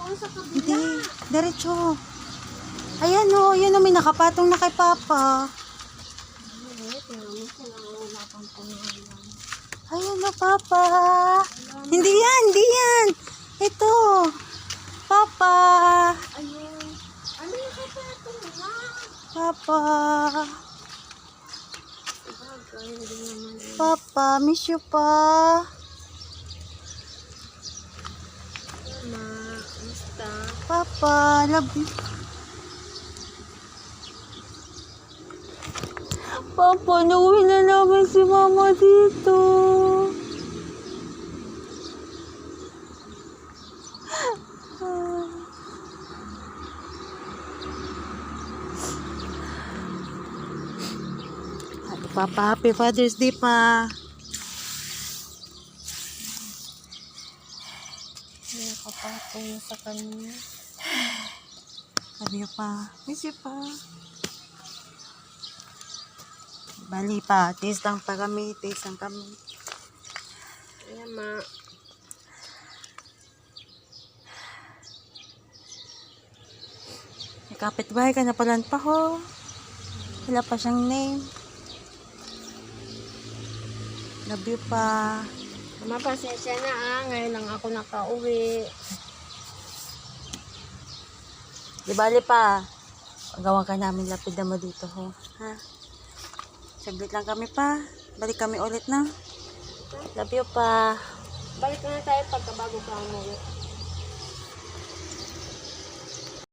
doon sa kabila. Hindi, diretso. Ayan o, yun o, may nakapatong na kay Papa. Ayan o, Papa. Hindi yan, hindi yan. Ito. Papa. Ayun. Ano yung kapatong na? Papa. Sabagay, hindi naman. Papa, miss you pa. Mama, musta? Papa, love you. Papa, nauwi na namin si Mama dito. Papa, happy Father's Day pa. May nakapatong na sa kanya. Sabi ko pa, miss you pa. Bali pa, taste lang pa kami, taste lang kami. Ayan, ma. May kapitbahay ka na palan pa ho. Wala pa siyang name. Love you pa. Mama, pasensya na ngayon lang ako nakauwi. Di bali pa. Pagawa ka namin lapid na mo dito ho. Ha? Saglit lang kami pa. Balik kami ulit na. Love you pa. Balik na tayo pagkabago ka umuwi.